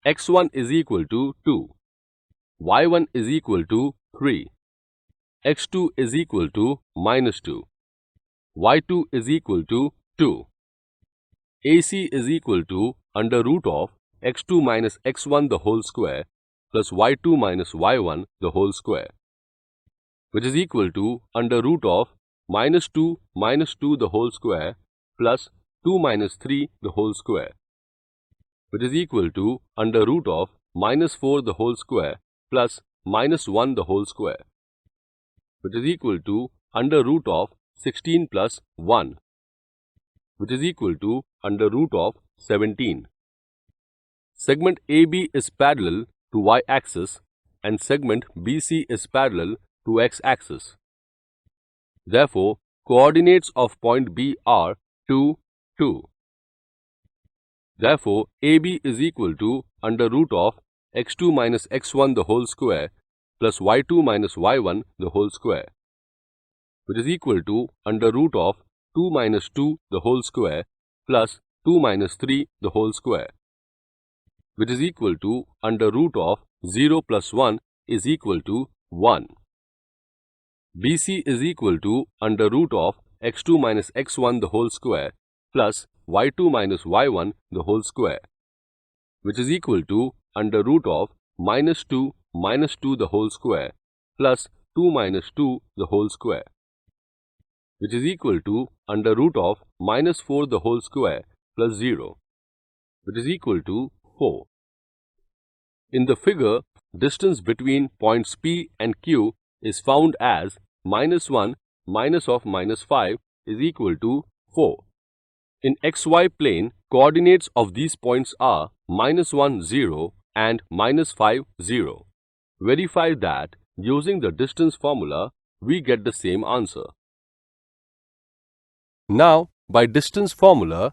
x1 is equal to 2, y1 is equal to 3, x2 is equal to minus 2, y2 is equal to 2. AC is equal to under root of x2 minus x1 the whole square plus y2 minus y1 the whole square, which is equal to under root of minus 2 the whole square plus 2 minus 3 the whole square, which is equal to under root of minus 4 the whole square plus minus 1 the whole square, which is equal to under root of 16 plus 1, which is equal to under root of 17. Segment AB is parallel to y-axis and segment BC is parallel to x-axis. Therefore, coordinates of point B are 2, 2. Therefore, AB is equal to under root of x2 minus x1 the whole square plus y2 minus y1 the whole square, which is equal to under root of 2 minus 2 the whole square plus 2 minus 3 the whole square, which is equal to under root of 0 plus 1 is equal to 1. BC is equal to under root of x2 minus x1 the whole square plus y2 minus y1 the whole square, which is equal to under root of minus 2 the whole square plus 2 minus 2 the whole square, which is equal to under root of minus 4 the whole square plus 0, which is equal to 4. In the figure, distance between points P and Q is found as minus 1 minus of minus 5 is equal to 4. In xy plane, coordinates of these points are minus 1, 0 and minus 5, 0. Verify that using the distance formula, we get the same answer. Now, by distance formula,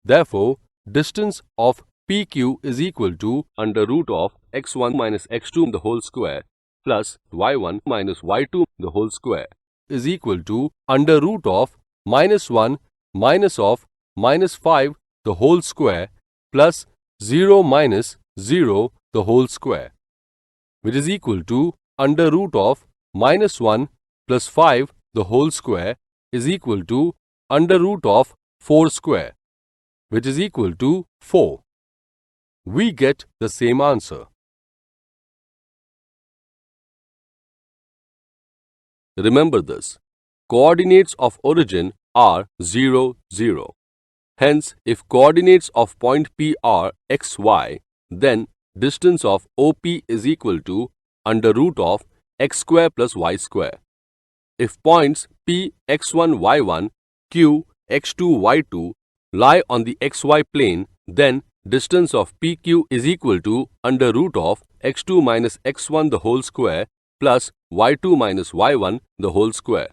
therefore, distance of PQ is equal to under root of x1 minus x2 the whole square plus y1 minus y2 the whole square is equal to under root of minus 1 minus of minus 5 the whole square plus 0 minus 0 the whole square, which is equal to under root of minus 1 plus 5 the whole square is equal to under root of 4 square, which is equal to 4. We get the same answer. Remember this, coordinates of origin are 0, 0. Hence, if coordinates of point P are x, y, then distance of OP is equal to under root of x square plus y square. If points P, x1, y1, Q, x2, y2 lie on the xy plane, then distance of PQ is equal to under root of x2 minus x1 the whole square plus y2 minus y1 the whole square.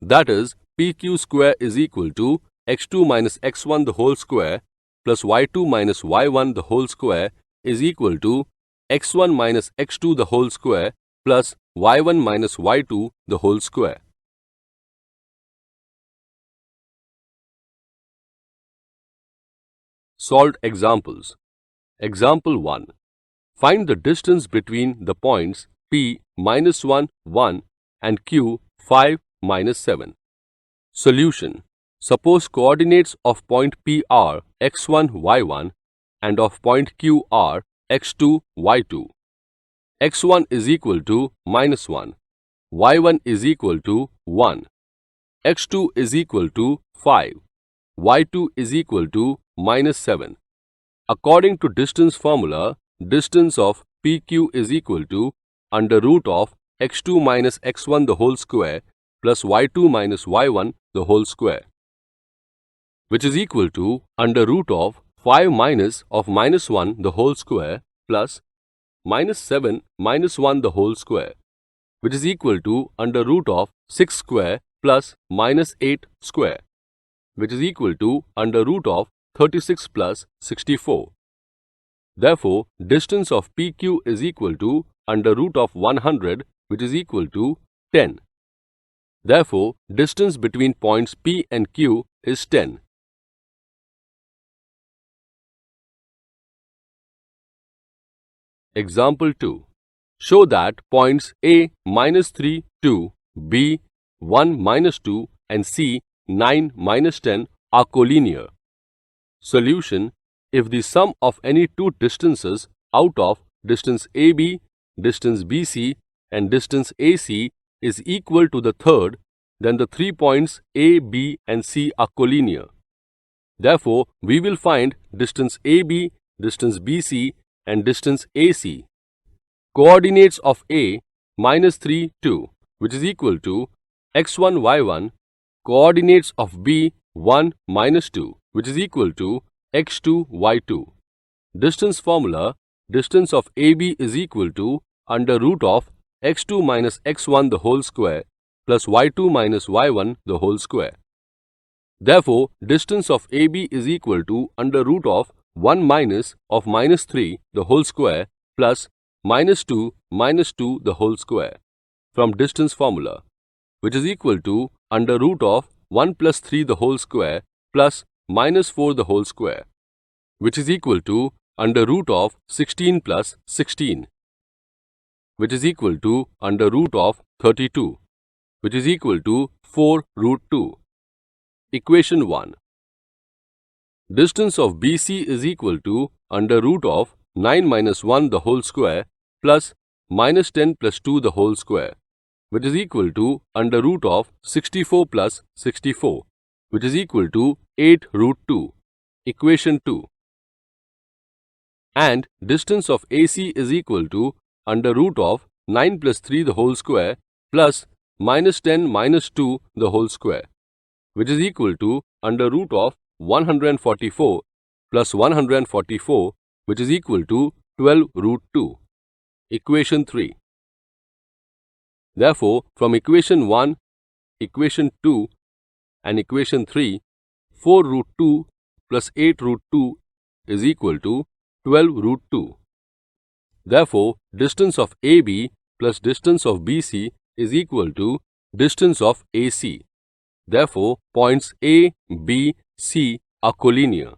That is, PQ square is equal to x2 minus x1 the whole square plus y2 minus y1 the whole square is equal to x1 minus x2 the whole square plus y1 minus y2 the whole square. Solved examples. Example 1. Find the distance between the points P minus 1, 1 and Q 5, minus 7. Solution. Suppose coordinates of point P are x1, y1 and of point Q are x2, y2. x1 is equal to minus 1, y1 is equal to 1, x2 is equal to 5, y2 is equal to minus 7. According to distance formula, distance of PQ is equal to under root of x2 minus x1 the whole square plus y2 minus y1 the whole square, which is equal to under root of 5 minus of minus 1 the whole square plus minus 7 minus 1 the whole square, which is equal to under root of 6 square plus minus 8 square, which is equal to under root of 36 plus 64. Therefore, distance of PQ is equal to under root of 100, which is equal to 10. Therefore, distance between points P and Q is 10. Example 2. Show that points A -3, 2, B 1, -2 and C 9, -10 are collinear. Solution: if the sum of any two distances out of distance AB, distance BC and distance AC is equal to the third, then the 3 points A, B and C are collinear. Therefore, we will find distance AB, distance BC and distance AC. Coordinates of A -3, 2, which is equal to x1, y1. Coordinates of B 1, -2, which is equal to x2, y2. Distance formula: distance of AB is equal to under root of x2 minus x1 the whole square plus y2 minus y1 the whole square. Therefore, distance of AB is equal to under root of 1 minus of -3 the whole square plus -2 -2 the whole square from distance formula, which is equal to under root of 1 plus 3 the whole square plus -4 the whole square, which is equal to under root of 16 plus 16, which is equal to under root of 32, which is equal to 4 root 2. Equation 1. Distance of BC is equal to under root of 9 minus 1 the whole square plus -10 plus 2 the whole square, which is equal to under root of 64 plus 64, which is equal to 8 root 2. Equation 2. And distance of AC is equal to under root of 9 plus 3 the whole square plus -10 minus 2 the whole square, which is equal to under root of 144 plus 144, which is equal to 12 root 2. Equation 3. Therefore, from equation 1, equation 2 and equation 3, 4 root 2 plus 8 root 2 is equal to 12 root 2. Therefore, distance of AB plus distance of BC is equal to distance of AC. Therefore, points A, B, C are collinear.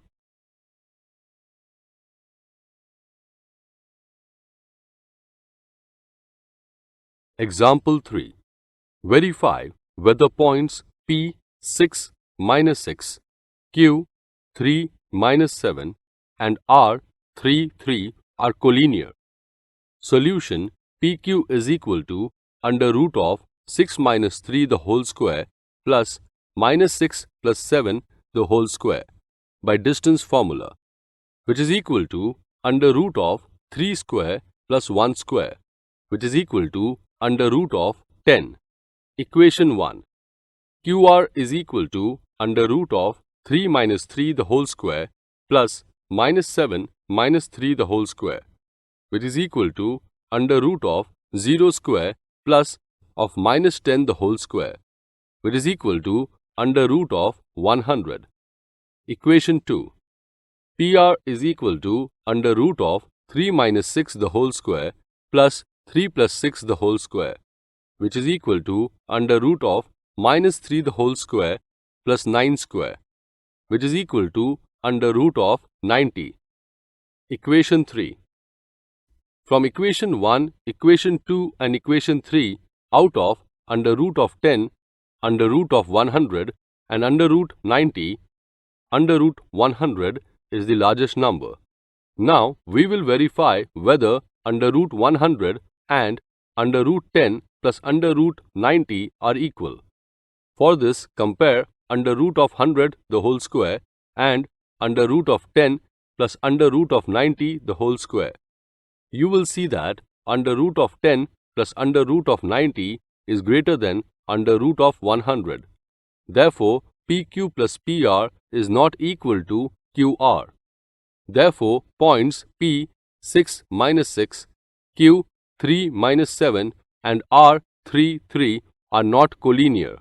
Example 3. Verify whether points P 6, -6, Q 3, -7 and R 3, 3 are collinear. Solution: PQ is equal to under root of 6 minus 3 the whole square plus -6 plus 7 the whole square by distance formula, which is equal to under root of 3 square plus 1 square, which is equal to under root of 10. Equation 1. QR is equal to under root of 3 minus 3 the whole square plus -7 minus 3 the whole square, which is equal to under root of 0 square plus of -10 the whole square, which is equal to under root of 100. Equation 2. PR is equal to under root of 3 minus 6 the whole square plus 3 plus 6 the whole square, which is equal to under root of -3 the whole square plus 9 square, which is equal to under root of 90. Equation 3. From equation 1, equation 2 and equation 3, out of under root of 10, under root of 100 and under root 90, under root 100 is the largest number. Now we will verify whether under root 100 and under root 10 plus under root 90 are equal. For this, compare under root of 100 the whole square and under root of 10 plus under root of 90 the whole square. You will see that under root of 10 plus under root of 90 is greater than under root of 100. Therefore, PQ plus PR is not equal to QR. Therefore, points P 6, -6, Q 3, -7 and R 3, 3 are not collinear.